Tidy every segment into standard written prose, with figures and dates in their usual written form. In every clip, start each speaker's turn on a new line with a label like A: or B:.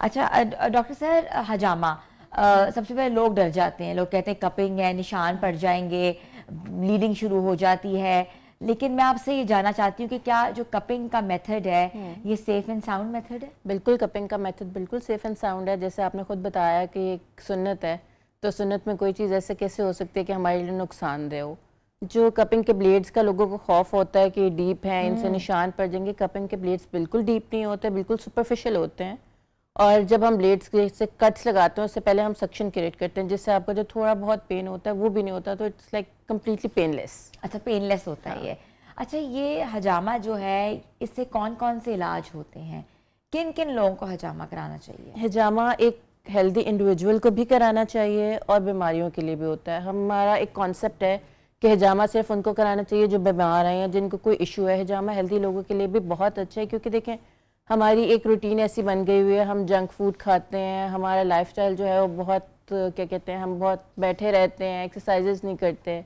A: अच्छा doctor sir, हजामा सबसे पहले लोग डर जाते हैं, लोग कहते हैं कपिंग है, निशान पड़ जाएंगे, ब्लीडिंग शुरू हो जाती है। लेकिन मैं आपसे ये जानना चाहती हूँ कि क्या जो कपिंग का मेथड है ये सेफ एंड साउंड मेथड है?
B: बिल्कुल, कपिंग का मेथड बिल्कुल सेफ एंड साउंड है। जैसे आपने खुद बताया कि एक सुन्नत है, तो सुन्नत में कोई चीज़ ऐसे कैसे हो सकती है कि हमारे लिए नुकसानदेह हो। जो कपिंग के ब्लेड्स का लोगों को खौफ होता है कि डीप हैं, इनसे निशान पड़ जाएंगे, कपिंग के ब्लेड्स बिल्कुल डीप नहीं होते, बिल्कुल सुपरफिशियल होते हैं। और जब हम ब्लेड्स से कट्स लगाते हैं उससे पहले हम सक्शन क्रिएट करते हैं, जिससे आपका जो थोड़ा बहुत पेन होता है वो भी नहीं होता, तो इट्स लाइक कम्प्लीटली पेनलेस।
A: अच्छा, पेनलेस होता है ये। अच्छा, ये हजामा जो है इससे कौन कौन से इलाज होते हैं? किन किन लोगों को हजामा कराना चाहिए?
B: हजामा एक हेल्दी इंडिविजुअल को भी कराना चाहिए और बीमारियों के लिए भी होता है। हमारा एक कॉन्सेप्ट है कि हजामा सिर्फ उनको कराना चाहिए जो बीमार हैं या जिनको कोई इशू है। हजामा हेल्दी लोगों के लिए भी बहुत अच्छा है, क्योंकि देखें हमारी एक रूटीन ऐसी बन गई हुई है, हम जंक फूड खाते हैं, हमारा लाइफस्टाइल जो है वो बहुत क्या कहते हैं, हम बहुत बैठे रहते हैं, एक्सरसाइजेज नहीं करते,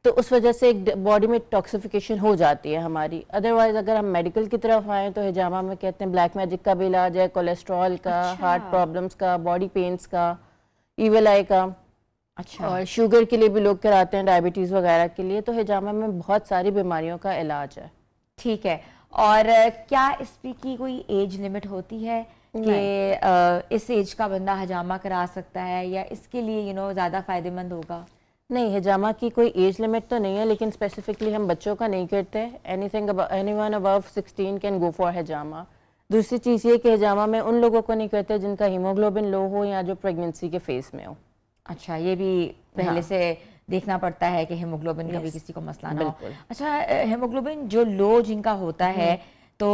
B: तो उस वजह से एक बॉडी में टॉक्सिफिकेशन हो जाती है हमारी। अदरवाइज अगर हम मेडिकल की तरफ आएँ तो हिजामा में कहते हैं ब्लैक मैजिक का भी इलाज है, कोलेस्ट्रॉल का, हार्ट प्रॉब्लम्स का, बॉडी पेन्स का, ईवल आई का। अच्छा, और शुगर के लिए भी लोग कराते हैं, डायबिटीज़ वगैरह के लिए। तो हिजामा में बहुत सारी बीमारियों का इलाज है।
A: ठीक है। और क्या इसकी कोई एज लिमिट होती है कि इस एज का बंदा हजामा करा सकता है, या इसके लिए ज़्यादा फ़ायदेमंद होगा?
B: नहीं, हिजामा की कोई एज लिमिट तो नहीं है, लेकिन स्पेसिफिकली हम बच्चों का नहीं करते। Anyone above 16 can go for हिजामा। दूसरी चीज़ ये कि हिजामा में उन लोगों को नहीं करते जिनका हीमोग्लोबिन लो हो या जो प्रेगनेंसी के फेस में हो।
A: अच्छा, ये भी पहले से देखना पड़ता है कि हीमोग्लोबिन का भी किसी को मसला ना हो। अच्छा, हीमोग्लोबिन जो लो जिनका होता है तो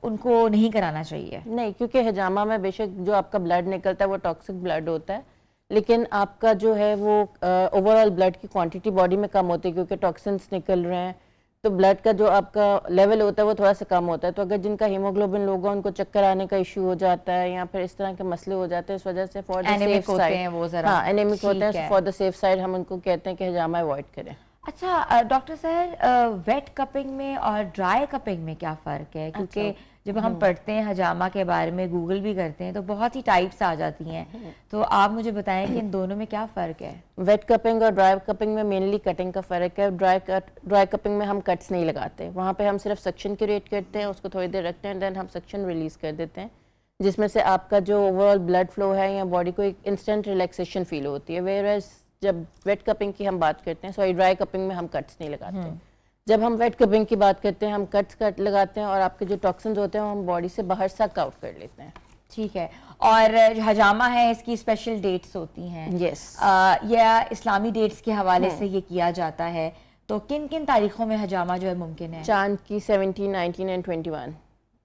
A: उनको नहीं कराना चाहिए?
B: नहीं, क्योंकि हिजामा में बेशक जो आपका ब्लड निकलता है वो टॉक्सिक ब्लड होता है, लेकिन आपका जो है वो ओवरऑल ब्लड की क्वांटिटी बॉडी में कम होती है, क्योंकि टॉक्सिन्स निकल रहे हैं, तो ब्लड का जो आपका लेवल होता है वो थोड़ा सा कम होता है। तो अगर जिनका हीमोग्लोबिन लो होगा उनको चक्कर आने का इशू हो जाता है या फिर इस तरह के मसले हो जाते हैं, इस वजह से फॉर द सेफ साइड, वो जरा एनीमिक होते हैं, फॉर द सेफ साइड हम उनको कहते हैं कि हिजामा अवॉइड करें।
A: अच्छा डॉक्टर सर, वेट कपिंग में और ड्राई कपिंग में क्या फ़र्क है? क्योंकि जब हम पढ़ते हैं हजामा के बारे में, गूगल भी करते हैं, तो बहुत ही टाइप्स आ जाती हैं, तो आप मुझे बताएं कि इन दोनों में क्या फ़र्क है?
B: वेट कपिंग और ड्राई कपिंग में मेनली कटिंग का फ़र्क है। ड्राई कपिंग में हम कट्स नहीं लगाते, वहाँ पे हम सिर्फ सक्शन क्रिएट करते हैं, उसको थोड़ी देर रखते हैं, देन हम सक्शन रिलीज़ कर देते हैं, जिसमें से आपका जो ओवरऑल ब्लड फ्लो है या बॉडी को एक इंस्टेंट रिलैक्सेशन फील होती है। वेयरएज जब वेट कपिंग की हम बात करते हैं, सॉरी ड्राई कपिंग में हम कट्स नहीं लगाते। जब हम वेट कपिंग की बात करते हैं हम कट लगाते हैं और आपके जो टॉक्सिन्स होते हैं वो हम बॉडी से बाहर सक आउट कर लेते हैं।
A: ठीक है। और जो हजामा है इसकी स्पेशल डेट्स होती हैं?
B: यस।
A: या इस्लामी डेट्स के हवाले से ये किया जाता है, तो किन किन तारीखों में हजामा जो है मुमकिन है?
B: चांद की 17, 19 एंड 21।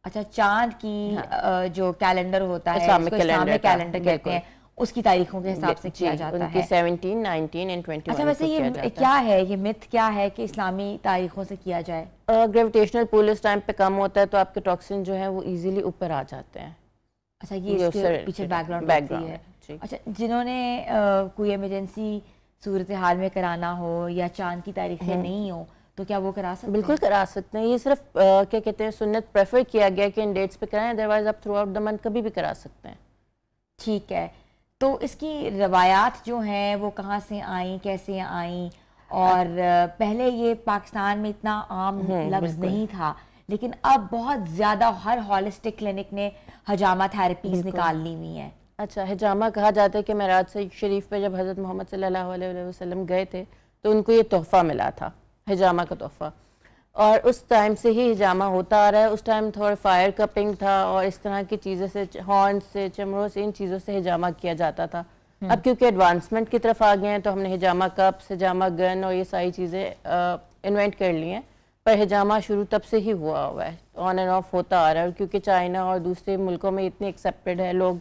A: अच्छा, चांद की जो कैलेंडर होता है, इस्लामिक कैलेंडर कहते हैं, उसकी तारीखों के हिसाब से किया जाता है।
B: 17, 19 एंड 21।
A: अच्छा, वैसे ये क्या है, ये मिथ क्या है कि इस्लामी तारीखों से किया जाए?
B: ग्रेविटेशनल पुल इस टाइम पे कम होता है तो आपके टॉक्सिन जो है वो इजीली ऊपर आ जाते हैं।
A: अच्छा, ये इसके पीछे बैकग्राउंड है। अच्छा, जिन्होंने कोई इमरजेंसी सूरत हाल में कराना हो या चांद की तारीखें नहीं हो, तो क्या वो करा सकते हैं?
B: बिल्कुल करा सकते हैं। ये सिर्फ क्या कहते हैं सुन्नत प्रेफर किया गया कि इन डेट्स पे कराएं, अदरवाइज आप थ्रू आउट द मंथ कभी भी करा सकते हैं।
A: ठीक है। तो इसकी रवायात जो हैं वो कहाँ से आई, कैसे आई? और पहले ये पाकिस्तान में इतना आम लफ्ज़ नहीं था, लेकिन अब बहुत ज़्यादा हर हॉलिस्टिक क्लिनिक ने हजामा थेरेपीज़ निकाल ली हुई हैं।
B: अच्छा, हिजामा कहा जाता है कि मेराज शरीफ पे जब हज़रत मोहम्मद सल्लल्लाहु अलैहि वसल्लम गए थे तो उनको ये तोहफ़ा मिला था, हिजामा का तोहफ़ा, और उस टाइम से ही हिजामा होता आ रहा है। उस टाइम थोड़ा फायर कपिंग था और इस तरह की चीज़ों से, हॉर्न से, चमड़ों से, इन चीज़ों से हिजामा किया जाता था। अब क्योंकि एडवांसमेंट की तरफ आ गए हैं तो हमने हिजामा कप्स, हिजामा गन और ये सारी चीज़ें इन्वेंट कर ली हैं, पर हिजामा शुरू तब से ही हुआ हुआ है, ऑन एंड ऑफ होता आ रहा है। क्योंकि चाइना और दूसरे मुल्कों में इतनी एक्सेप्टेड है, लोग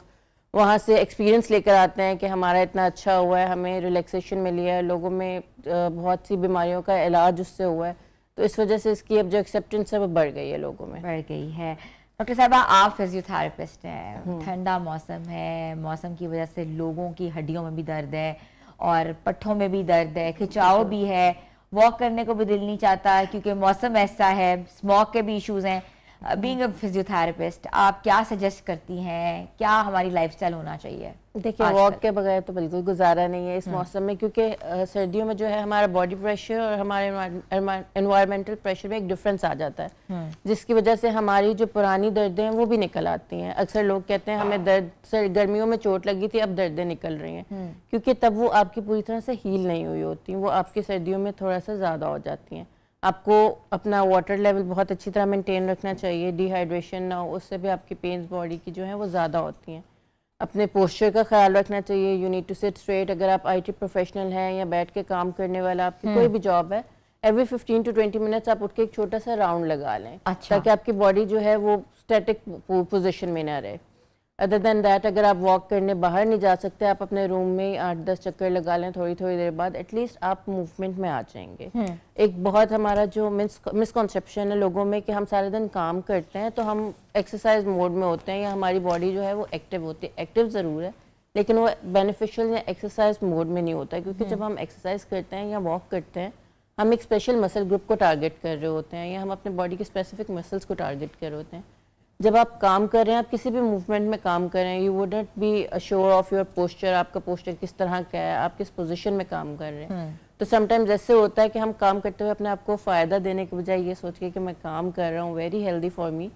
B: वहाँ से एक्सपीरियंस लेकर आते हैं कि हमारा इतना अच्छा हुआ है, हमें रिलैक्सेशन मिली है, लोगों में बहुत सी बीमारियों का इलाज उससे हुआ है, तो इस वजह से इसकी अब जो एक्सेप्टेंस है वो बढ़ गई है, लोगों में
A: बढ़ गई है। डॉक्टर साहबा, आप फिजियोथेरेपिस्ट हैं, ठंडा मौसम है, मौसम की वजह से लोगों की हड्डियों में भी दर्द है और पट्ठों में भी दर्द है, खिंचाव भी है, वॉक करने को भी दिल नहीं चाहता क्योंकि मौसम ऐसा है, स्मोक के भी इश्यूज हैं। बीइंग अ फिजियोथेरेपिस्ट आप क्या सजेस्ट करती हैं, क्या हमारी लाइफस्टाइल होना चाहिए?
B: देखिए, वॉक के बगैर तो बिल्कुल गुजारा नहीं है इस मौसम में, क्योंकि सर्दियों में जो है हमारा बॉडी प्रेशर और हमारे एनवायरमेंटल प्रेशर में एक डिफरेंस आ जाता है, जिसकी वजह से हमारी जो पुरानी दर्दें हैं वो भी निकल आती हैं। अक्सर लोग कहते हैं हमें दर्द से गर्मियों में चोट लगी थी, अब दर्दें निकल रही हैं, क्योंकि तब वो आपकी पूरी तरह से हील नहीं हुई होती, वो आपकी सर्दियों में थोड़ा सा ज़्यादा हो जाती हैं। आपको अपना वाटर लेवल बहुत अच्छी तरह मेंटेन रखना चाहिए, डिहाइड्रेशन ना हो, उससे भी आपकी पेन्स बॉडी की जो है वो ज़्यादा होती हैं। अपने पोस्चर का ख्याल रखना चाहिए, you need to sit straight. अगर आप आईटी प्रोफेशनल हैं या बैठ के काम करने वाला आपकी कोई भी जॉब है, एवरी 15 to 20 मिनट्स आप उठ के एक छोटा सा राउंड लगा लें, ताकि आपकी बॉडी जो है वो स्टैटिक पोजीशन में ना रहे। अदर देन दैट, अगर आप वॉक करने बाहर नहीं जा सकते, आप अपने रूम में 8-10 चक्कर लगा लें, थोड़ी थोड़ी देर बाद एटलीस्ट आप मूवमेंट में आ जाएंगे। एक बहुत हमारा जो मिसकॉन्सेप्शन है लोगों में कि हम सारे दिन काम करते हैं तो हम एक्सरसाइज मोड में होते हैं या हमारी बॉडी जो है वो एक्टिव होती है। एक्टिव ज़रूर है, लेकिन वो बेनिफिशियल या एक्सरसाइज मोड में नहीं होता है, क्योंकि जब हम एक्सरसाइज करते हैं या वॉक करते हैं, हम एक स्पेशल मसल ग्रुप को टारगेट कर रहे होते हैं या हम अपने बॉडी के स्पेसिफिक मसल्स को टारगेट कर रहे होते हैं। जब आप काम कर रहे हैं, आप किसी भी मूवमेंट में काम कर रहे हैं, you wouldn't be assure of your posture, आपका पोस्चर किस तरह का है, आप किस पोजीशन में काम कर रहे हैं। तो समटाइम्स ऐसे होता है कि हम काम करते हुए अपने आप को फ़ायदा देने के बजाय ये सोच के कि मैं काम कर रहा हूँ, वेरी हेल्दी फॉर मी,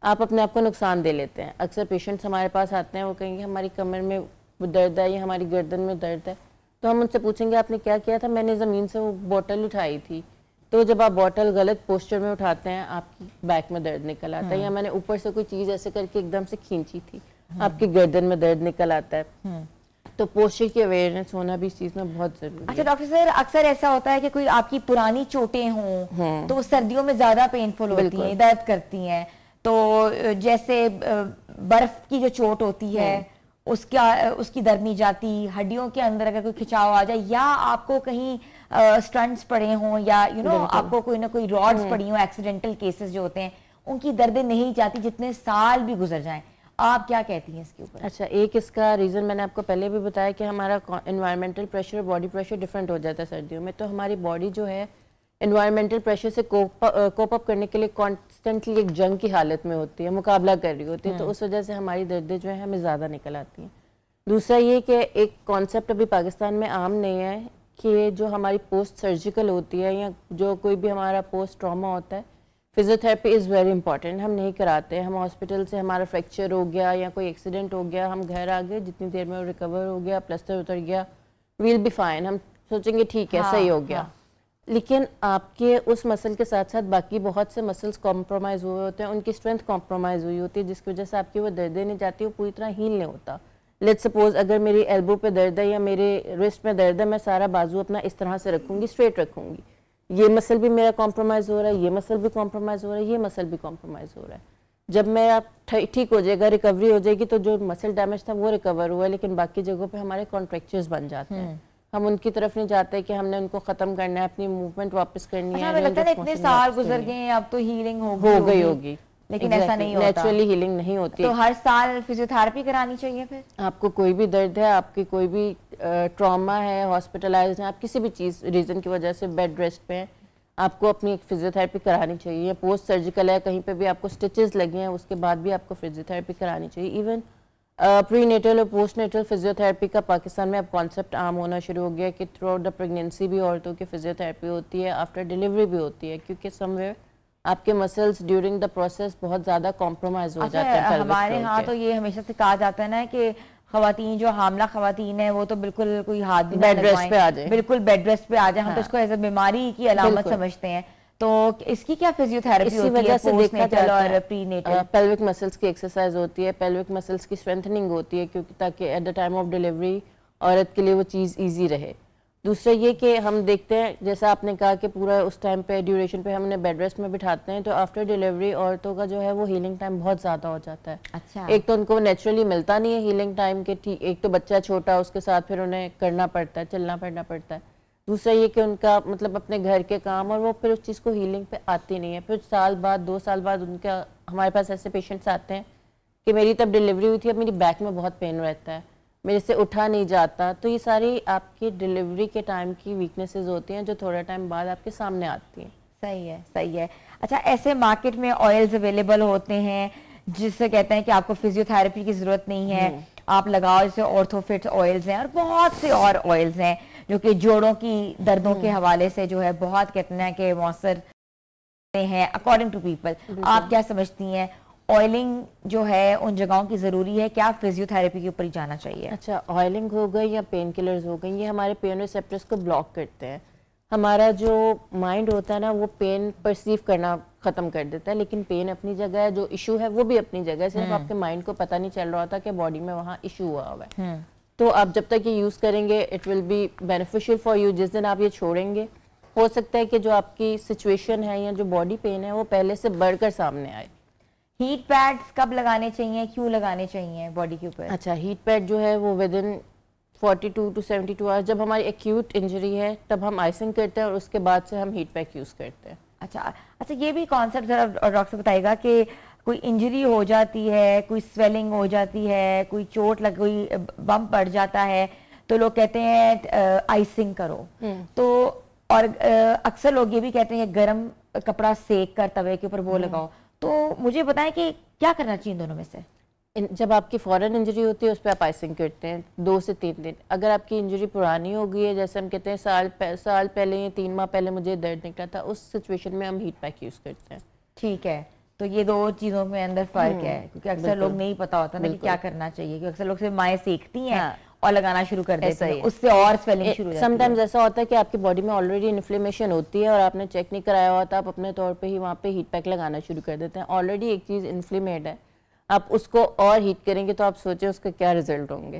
B: आप अपने आप को नुकसान दे लेते हैं। अक्सर पेशेंट्स हमारे पास आते हैं, वो कहेंगे हमारी कमर में दर्द है या हमारी गर्दन में दर्द है, तो हम उनसे पूछेंगे आपने क्या किया था? मैंने ज़मीन से वो बोतल उठाई थी। तो जब आप बॉटल गलत पोस्चर में उठाते हैं, आपकी बैक में दर्द निकल आता है, या मैंने ऊपर से कोई चीज़ ऐसे करके एकदम से खींची थी, आपकी गर्दन में दर्द निकल आता है। तो पोस्चर की अवेयरनेस होना भी इस चीज़ में बहुत जरूरी है।
A: अच्छा डॉक्टर सर, अक्सर ऐसा होता है कि कोई आपकी पुरानी चोटें हों तो वो सर्दियों में ज़्यादा पेनफुल होती हैं, दर्द करती हैं। तो जैसे बर्फ की जो चोट होती है उसकी दर्द नहीं जाती, हड्डियों के अंदर अगर कोई खिंचाव आ जाए, या आपको कहीं स्टंट्स पड़े हों, या आपको कोई ना कोई रॉड्स पड़ी हों, एक्सीडेंटल केसेस जो होते हैं, उनकी दर्दें नहीं जाती जितने साल भी गुजर जाएं, आप क्या कहती हैं इसके ऊपर?
B: अच्छा, एक इसका रीज़न मैंने आपको पहले भी बताया कि हमारा एनवायरमेंटल प्रेशर और बॉडी प्रेशर डिफरेंट हो जाता है सर्दियों में। तो हमारी बॉडी जो है एनवायरमेंटल प्रेशर से कोप अप करने के लिए कॉन्स्टेंटली एक जंग की हालत में होती है, मुकाबला कर रही होती है, तो उस वजह से हमारी दर्दें जो है हमें ज़्यादा निकल आती हैं। दूसरा ये कि एक कॉन्सेप्ट अभी पाकिस्तान में आम नहीं है कि जो हमारी पोस्ट सर्जिकल होती है या जो कोई भी हमारा पोस्ट ट्रॉमा होता है, फिजियोथेरेपी इज़ वेरी इंपॉर्टेंट। हम नहीं कराते, हम हॉस्पिटल से हमारा फ्रैक्चर हो गया या कोई एक्सीडेंट हो गया, हम घर आ गए, जितनी देर में वो रिकवर हो गया, प्लास्टर उतर गया, वील बी फाइन, हम सोचेंगे ठीक है, सही हो गया। लेकिन आपके उस मसल के साथ साथ बाकी बहुत से मसल्स कॉम्प्रोमाइज़ हुए होते हैं, उनकी स्ट्रेंथ कॉम्प्रोमाइज़ हुई होती है, जिसकी वजह से आपकी वो दर्दें नहीं जाती, वो पूरी तरह हील नहीं होता। लेट्स सपोज अगर मेरी एल्बो पे दर्द है या मेरे रिस्ट में दर्द है, मैं सारा बाजू अपना इस तरह से रखूंगी, स्ट्रेट रखूंगी, ये मसल भी मेरा कॉम्प्रोमाइज़ हो रहा है, ये मसल भी कॉम्प्रोमाइज़ हो रहा है, ये मसल भी कॉम्प्रोमाइज़ हो रहा है। जब मैं आप ठीक हो जाएगा, रिकवरी हो जाएगी, तो जो मसल डैमेज था वो रिकवर हुआ है, लेकिन बाकी जगहों पे हमारे कॉन्ट्रैक्चर्स बन जाते हैं। हम उनकी तरफ नहीं जाते कि हमने उनको खत्म करना है, अपनी मूवमेंट वापस करनी है।
A: लगता है इतने साल गुजर गए हैं, अब तो हीलिंग हो गई होगी, लेकिन ऐसा नहीं होता,
B: नेचुरली हीलिंग नहीं होती।
A: तो हर साल फिजियोथेरेपी करानी चाहिए फिर?
B: आपको कोई भी दर्द है, आपकी कोई भी ट्रॉमा है, हॉस्पिटलाइज है, आप किसी भी चीज़ रीज़न की वजह से बेड रेस्ट पे हैं, आपको अपनी एक फिजियोथेरेपी करानी चाहिए। पोस्ट सर्जिकल है, कहीं पे भी आपको स्टिचेस लगे हैं, उसके बाद भी आपको फिजियोथेरेपी करानी चाहिए। इवन प्री नेटल और पोस्ट नेटल फिजियोथेरेपी का पाकिस्तान में अब कॉन्सेप्ट आम होना शुरू हो गया कि थ्रू आउट द प्रेगनेंसी भी औरतों की फिजियोथेरेपी होती है, आफ्टर डिलीवरी भी होती है, क्योंकि समवेयर आपके मसल्स ड्यूरिंग द प्रोसेस बहुत ज़्यादा कॉम्प्रोमाइज हो जाते हैं।
A: हमारे यहाँ तो ये हमेशा से कहा जाता है ना कि खवातीन जो हामला खवातीन है वो तो बिल्कुल कोई हाथ भी
B: बेड रेस्ट पे आ जाए,
A: बिल्कुल बेड रेस्ट पे आ जाए, हम तो इसको एज अ बीमारी की अलामत समझते हैं। तो इसकी क्या फिजियोथेरेपी होती है?
B: वजह से देखा जाता
A: और
B: है
A: प्रीनेटल
B: पेल्विक मसल्स की एक्सरसाइज होती है, पेल्विक मसल्स की स्ट्रेंथनिंग होती है, क्योंकि ताकि at the time of delivery औरत के लिए वो चीज़ ईजी रहे। दूसरा ये कि हम देखते हैं, जैसा आपने कहा कि पूरा उस टाइम पे ड्यूरेशन पे हमने बेड रेस्ट में बिठाते हैं, तो आफ्टर डिलीवरी औरतों का जो है वो हीलिंग टाइम बहुत ज़्यादा हो जाता है।
A: अच्छा।
B: एक तो उनको नेचुरली मिलता नहीं है हीलिंग टाइम के, ठीक, एक तो बच्चा छोटा, उसके साथ फिर उन्हें करना पड़ता है, चलना फिरना पड़ता है। दूसरा ये कि उनका मतलब अपने घर के काम, और वो फिर उस चीज़ को हीलिंग पे आती नहीं है। फिर साल बाद 2 साल बाद उनका, हमारे पास ऐसे पेशेंट्स आते हैं कि मेरी तब डिलीवरी हुई थी, अब मेरी बैक में बहुत पेन रहता है, मेरे से उठा नहीं जाता। तो ये सारी आपकी डिलीवरी के टाइम की वीकनेसेस होती हैं जो थोड़ा टाइम बाद आपके सामने आती हैं।
A: सही है, सही है। अच्छा, ऐसे मार्केट में ऑयल्स अवेलेबल होते हैं जिससे कहते हैं कि आपको फिजियोथेरेपी की जरूरत नहीं है, आप लगाओ, जैसे ऑर्थोफिट ऑयल्स हैं और बहुत से और ऑयल्स हैं जो कि जोड़ों की दर्दों के हवाले से जो है बहुत कहते हैं कि मौसर हैं अकॉर्डिंग टू पीपल। आप क्या समझती हैं, ऑयलिंग जो है उन जगहों की ज़रूरी है, क्या फिजियोथेरेपी के ऊपर ही जाना चाहिए?
B: अच्छा, ऑयलिंग हो गई या पेन किलर्स हो गई, ये हमारे पेन रिसेप्टर्स को ब्लॉक करते हैं। हमारा जो माइंड होता है ना, वो पेन परसीव करना ख़त्म कर देता है, लेकिन पेन अपनी जगह है, जो इशू है वो भी अपनी जगह है, सिर्फ आपके माइंड को पता नहीं चल रहा होता कि बॉडी में वहाँ इशू हुआ हुआ है। तो आप जब तक ये यूज़ करेंगे it will be beneficial for you. जिस दिन आप ये छोड़ेंगे, हो सकता है कि जो आपकी सिचुएशन है या जो बॉडी पेन है वो पहले से बढ़कर सामने आए।
A: हीट पैड्स कब लगाने चाहिए, क्यों लगाने चाहिए बॉडी के ऊपर?
B: अच्छा, हीट पैड जो है वो विद इन 42 to 72 आवर्स, जब हमारी एक्यूट इंजरी है तब हम आइसिंग करते हैं और उसके बाद से हम हीट पैक यूज़ करते हैं।
A: अच्छा, ये भी कॉन्सेप्ट जरा डॉक्टर बताएगा कि कोई इंजरी हो जाती है, कोई स्वेलिंग हो जाती है, कोई चोट लग, कोई बम्प पड़ जाता है, तो लोग कहते हैं आइसिंग करो, तो और अक्सर लोग ये भी कहते हैं गर्म कपड़ा सेक कर तवे के ऊपर वो लगाओ, तो मुझे बताएं कि क्या करना चाहिए इन दोनों में से?
B: जब आपकी फॉरन इंजरी होती है उस पर आप आइसिंग करते हैं 2 से 3 दिन। अगर आपकी इंजरी पुरानी हो गई है, जैसे हम कहते हैं साल पहले या 3 माह पहले मुझे दर्द निकला था, उस सिचुएशन में हम हीट पैक यूज़ करते हैं।
A: ठीक है, तो ये 2 चीज़ों में अंदर फ़र्क है, क्योंकि अक्सर लोग नहीं पता होता ना कि क्या करना चाहिए, क्योंकि अक्सर लोग सिर्फ माएँ सेकती हैं और लगाना शुरू कर देते हैं, उससे और स्वेलिंग शुरू हो जाती है।
B: समटाइम्स ऐसा होता है कि आपकी बॉडी में ऑलरेडी इन्फ्लेमेशन होती है और आपने चेक नहीं कराया हुआ, तो आप अपने तौर पे ही वहाँ पे हीट पैक लगाना शुरू कर देते हैं। ऑलरेडी एक चीज़ इन्फ्लेमेड है, आप उसको और हीट करेंगे तो आप सोचें उसके क्या रिजल्ट होंगे।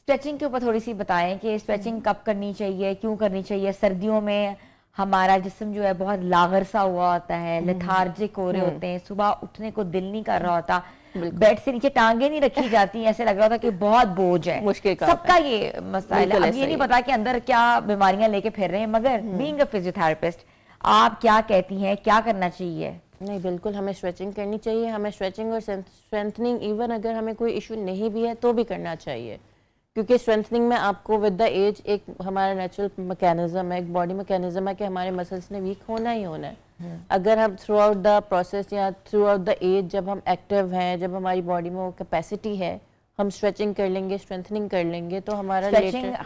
A: स्ट्रेचिंग के ऊपर थोड़ी सी बताएं कि स्ट्रेचिंग कब करनी चाहिए, क्यों करनी चाहिए? सर्दियों में हमारा जिस्म जो है बहुत लागर सा हुआ होता है, लेथार्जिक हो रहे होते हैं, सुबह उठने को दिल नहीं कर रहा होता, बेड से नीचे टांगे नहीं रखी जाती, ऐसे लग रहा था कि बहुत बोझ है।
B: मुश्किल
A: सबका ये मसाइल है। अब ये नहीं पता कि अंदर क्या बीमारियां लेके फिर रहे हैं, मगर बीइंग अ फिजियोथेरेपिस्ट आप क्या कहती हैं, क्या करना चाहिए?
B: नहीं, बिल्कुल हमें स्ट्रेचिंग करनी चाहिए। हमें स्ट्रेचिंग और स्ट्रेंथनिंग इवन अगर हमें कोई इशू नहीं भी है तो भी करना चाहिए, क्योंकि स्ट्रेंथनिंग में आपको विद द एज एक हमारा नेचुरल मैकेनिज्म है, एक बॉडी मैकेनिज्म है कि हमारे मसल्स ने वीक होना ही होना है। अगर हम थ्रू आउट द प्रोसेस या थ्रू आउट द एज जब हम एक्टिव हैं, जब हमारी बॉडी में वो कैपेसिटी है, हम स्ट्रेचिंग कर लेंगे, स्ट्रेंथनिंग कर लेंगे, तो हमारा